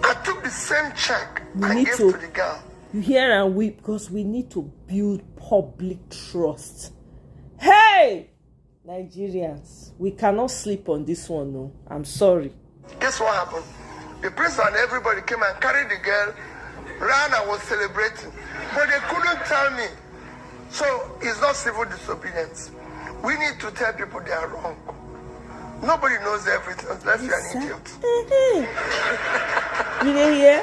I took the same check and gave to the girl. You hear and weep because we need to build public trust. Hey! Nigerians, we cannot sleep on this one, no. I'm sorry. Guess what happened? The prince and everybody came and carried the girl, ran and was celebrating. But they couldn't tell me. So it's not civil disobedience. We need to tell people they are wrong. Nobody knows everything unless you're an idiot. You didn't hear?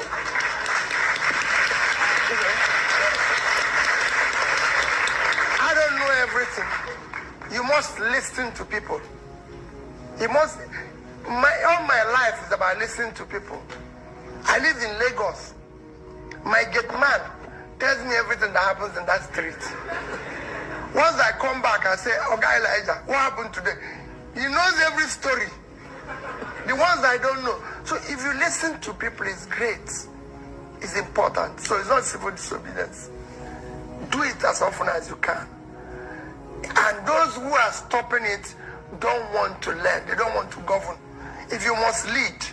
I don't know everything. You must listen to people. You must. All my life is about listening to people. I live in Lagos. My gate man tells me everything that happens in that street. Once I come back, I say, oh, guy Elijah, what happened today? He knows every story. The ones I don't know. So if you listen to people, it's great. It's important. So it's not civil disobedience. Do it as often as you can. And those who are stopping it don't want to learn. They don't want to govern. If you must lead,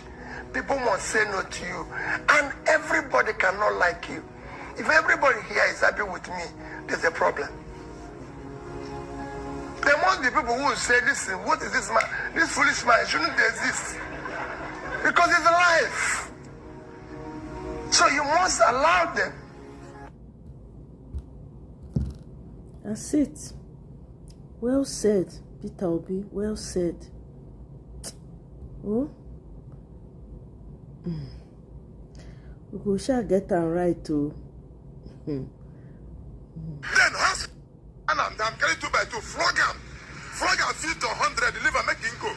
people must say no to you. And everybody cannot like you. If everybody here is happy with me, there's a problem. There must be people who will say, listen, what is this man? This foolish man shouldn't exist. Because it's a life. So you must allow them. That's it. Well said, Peter Obi. Well said. Oh? We shall get them right too. Then I'm carrying 2x2, flog him, feed to 100, deliver, make him go.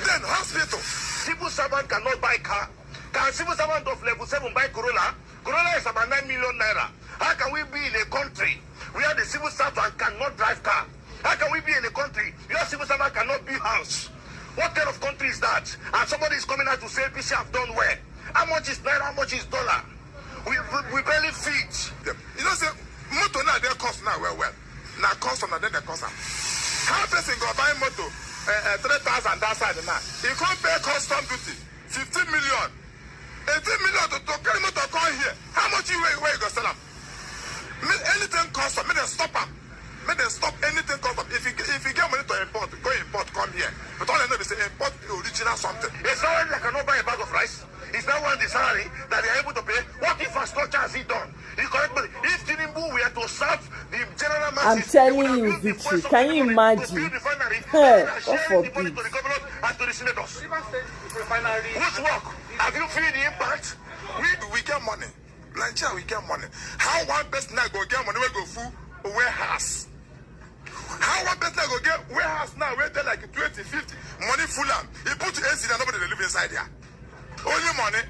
Then hospital. Civil servant cannot buy car. Can civil servant of level 7 buy Corolla? Corolla is about 9 million naira. How can we be in a country where the civil servant cannot drive car? How can we be in a country where civil servant cannot build house? What kind of country is that? And somebody is coming out to say, PC have done well. How much is naira? How much is dollar? We barely feed them. You know, say, motor now, they cost now, well. Now cost on then they cost. How person go buy motor 3,000 that side now? He can't pay custom duty 15 million, 18 million to carry motor come here. How much you where you go sell them? Anything custom, make them stop them. Make them stop anything custom. If you get money to import, go import, come here. But all I know is say import original something. It's not like I cannot buy a bag of rice. It's not one the salary that they are able to pay. What infrastructure has he done? He correct me. If Tinubu were to serve the general masses, I'm telling you, Victory, can you imagine? Hey, God forbid. And to the senators. Which work? Have you feel the impact? We get money. Nigeria, we get money. How one person now go get money? We go full warehouse. How one person now go get warehouse now? We tell like 20, 50 money full am. He put AC and nobody live inside here. Only money.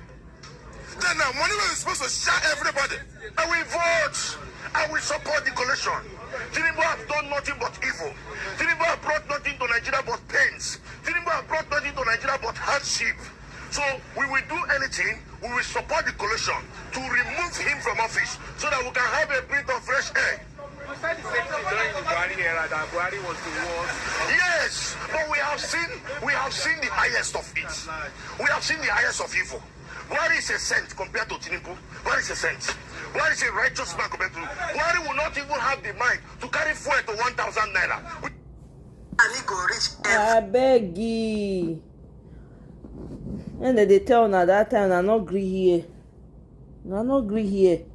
Then now money was supposed to share everybody. And we vote. And we support the coalition. Tinubu have done nothing but evil. Tinubu have brought nothing to Nigeria but pains. Tinubu have brought nothing to Nigeria but hardship. So we will do anything. We will support the coalition to remove him from office so that we can have a breath of fresh air. You said the same thing during the Buhari era that Buhari was the worst. Yes, but we have seen the highest of it. We have seen the highest of evil. Buhari is a saint compared to Tinubu. Buhari is a saint. Buhari is a righteous man compared to Tinubu. Buhari will not even have the mind to carry fuel to 1,000 naira. And he go reach. I beg you. And they tell na that time I not agree here. I not agree here.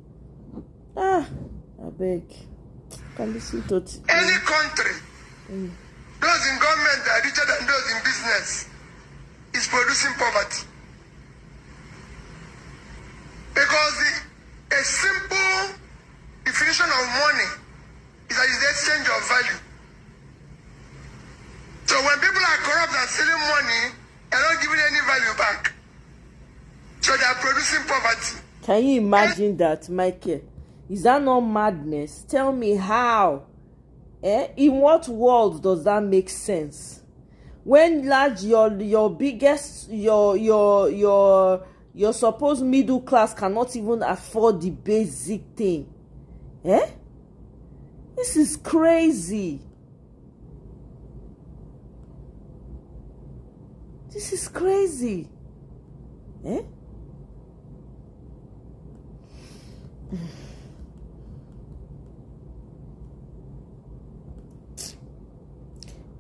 I beg. Can listen to it. Any country, those in government are richer than those in business, is producing poverty. Because a simple definition of money is that it's the exchange of value. So when people are corrupt and stealing money, they're not giving any value back. So they are producing poverty. Can you imagine that, Michael? Is that not madness? Tell me how. In what world does that make sense? When large your biggest your supposed middle class cannot even afford the basic thing. This is crazy. This is crazy.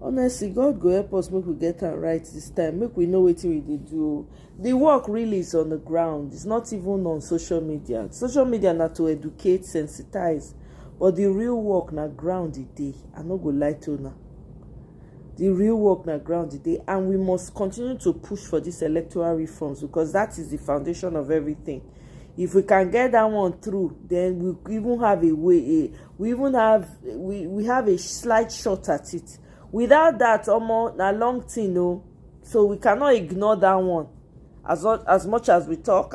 Honestly, God go help us make we get it right this time. Make we know what we do. The work really is on the ground. It's not even on social media. Social media not to educate, sensitize. But the real work na ground today. I no go lie to now. The real work na ground today. And we must continue to push for these electoral reforms because that is the foundation of everything. If we can get that one through, then we even have a way. We have a slight shot at it. Without that, almost a long thing, no. So we cannot ignore that one. As much as we talk,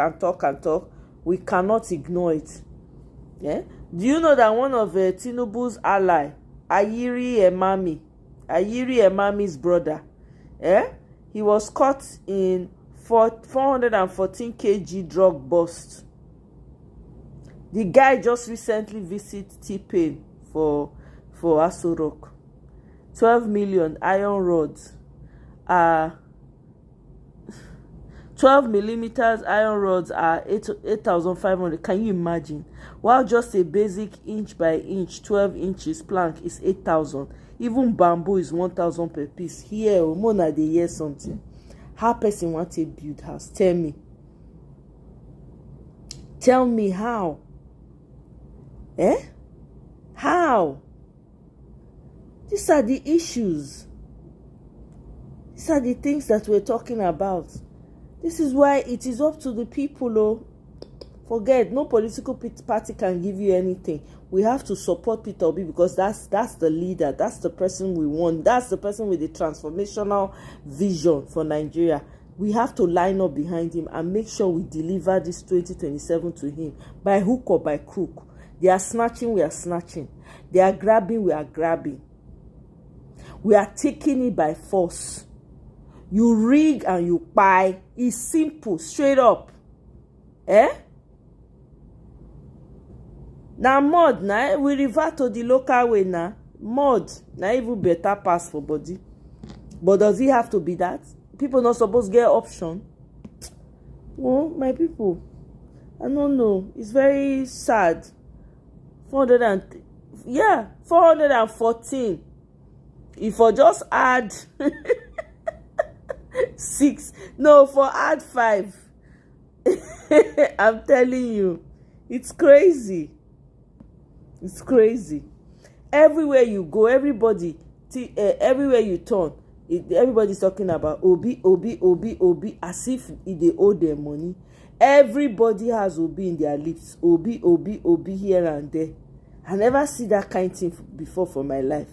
we cannot ignore it. Yeah. Do you know that one of Tinubu's ally, Ayiri Emami's brother, he was caught in 414 kg drug bust. The guy just recently visited T-Pain for Aso Rock. 12 million iron rods. 12 millimeters iron rods are 8,500. Can you imagine? While just a basic inch by inch 12 inches plank is 8,000. Even bamboo is 1,000 per piece. Here, Mona, they hear something. How person want to build house? Tell me. Tell me how. How? These are the issues. These are the things that we're talking about. This is why it is up to the people, Forget, no political party can give you anything. We have to support Peter Obi because that's the leader. That's the person we want. That's the person with the transformational vision for Nigeria. We have to line up behind him and make sure we deliver this 2027 to him by hook or by crook. They are snatching, we are snatching. They are grabbing, we are grabbing. We are taking it by force. You rig and you buy. It's simple, straight up. Now mud, now we revert to the local way now. Mud, now even better pass for body. But does it have to be that? People not supposed to get option. Well, my people, I don't know. It's very sad. 414. If I just add 6, no, for add 5. I'm telling you, it's crazy. It's crazy. Everywhere you go, everybody, everywhere you turn, everybody's talking about Obi, as if they owe their money. Everybody has Obi in their lips. Obi here and there. I never see that kind of thing before for my life.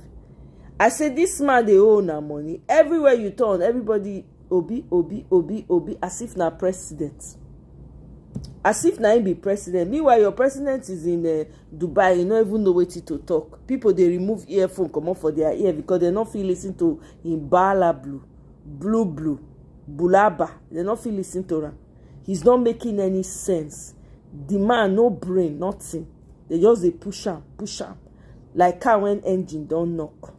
I say this man they owe na money. Everywhere you turn, everybody Obi, as if na president. As if na him be president. Meanwhile, your president is in Dubai. You don't even know what to talk. People they remove earphone come off for their ear because they not feel listen to him bala bulaba. They not feel listen to him. He's not making any sense. The man no brain, nothing. They just they push him, like car when engine don't knock.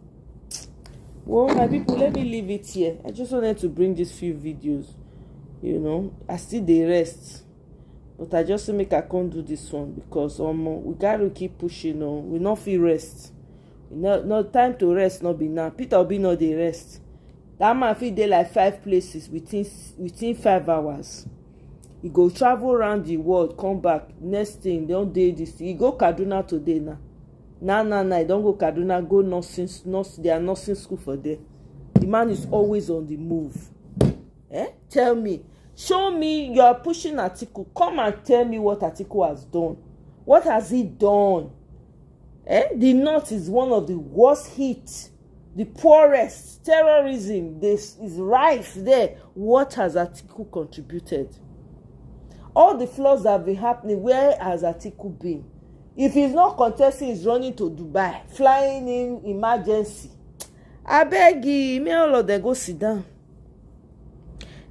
Well, my people, let me leave it here. I just wanted to bring these few videos. You know, I still dey rest. But I just make I can't do this one because we gotta keep pushing on. We not feel rest. No time to rest, not be now. Peter Obi not dey rest. That man fit dey like 5 places within 5 hours. He go travel around the world, come back. Next thing, don't do this. He go Kaduna today now. Nah. Don't go Kaduna. Go nursing. They are nursing school for there. The man is always on the move. Tell me. Show me you are pushing Atiku. Come and tell me what Atiku has done. What has he done? The North is one of the worst hit. The poorest. Terrorism. This is rife there. What has Atiku contributed? All the floods that have been happening, where has Atiku been? If he's not contesting, he's running to Dubai, flying in emergency. I beg you, may all of them go sit down.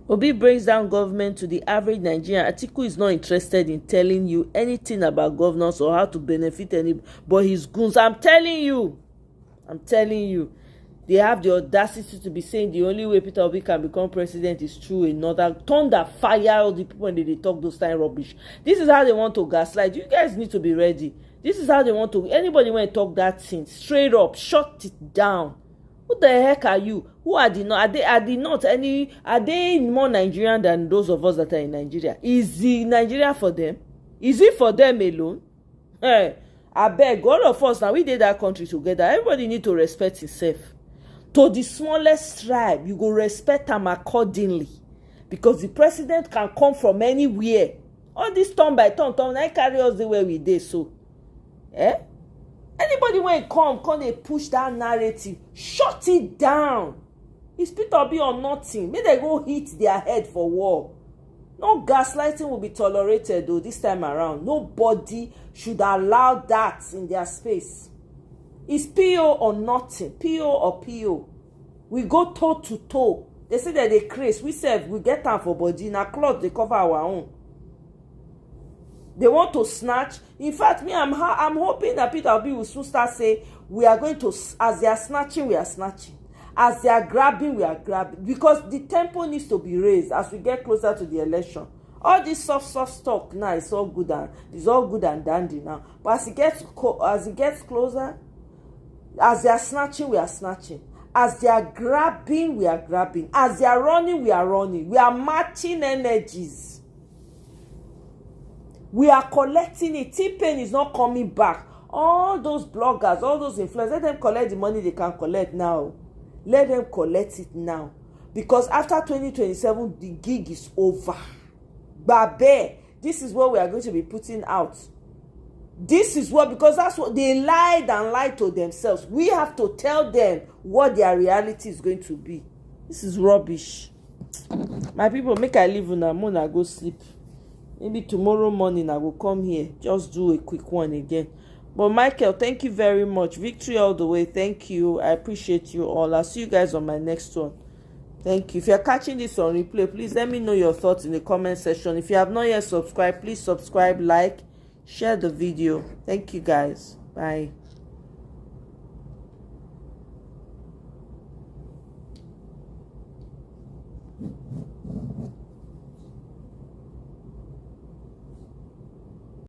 Obi breaks down government to the average Nigerian. Atiku is not interested in telling you anything about governance or how to benefit any, but his goons. I'm telling you. They have the audacity to be saying the only way Peter Obi can become president is through another thunder fire all the people when they talk those kind of rubbish. This is how they want to gaslight. You guys need to be ready. This is how they want to. Anybody when talk that thing straight up, shut it down. Who the heck are you? Who are the not? Are they more Nigerian than those of us that are in Nigeria? Is the Nigeria for them? Is it for them alone? I beg all of us now. We did that country together. Everybody need to respect himself. To the smallest tribe, you go respect them accordingly. Because the president can come from anywhere. All this turn by turn, I carry us the way we did so. Anybody when come they push that narrative. Shut it down. It's Peter Obi or nothing. May they go hit their head for war. No gaslighting will be tolerated though this time around. Nobody should allow that in their space. It's PO or nothing. PO or PO. We go toe to toe. They say that they craze. We serve. We get time for body. In a cloth, they cover our own. They want to snatch. In fact, I'm hoping that Peter Obi will soon start saying, we are going to, as they are snatching, we are snatching. As they are grabbing, we are grabbing. Because the tempo needs to be raised as we get closer to the election. All this soft talk now is all good and dandy now. But as it gets closer, as they are snatching, we are snatching. As they are grabbing, we are grabbing. As they are running, we are running. We are matching energies. We are collecting it. T-Pain is not coming back. All those bloggers, all those influencers, let them collect the money they can collect now. Let them collect it now. Because after 2027, the gig is over. Babe, this is what we are going to be putting out. This is what, because that's what they lied and lied to themselves. We have to tell them what their reality is going to be. This is rubbish. My people, make I leave una, Mona go sleep. Maybe tomorrow morning I will come here, just do a quick one again. But Michael, thank you very much. Victory all the way. Thank you. I appreciate you all. I'll see you guys on my next one. Thank you. If you're catching this on replay, please let me know your thoughts in the comment section. If you have not yet subscribed, please subscribe, like, share the video. Thank you guys. Bye.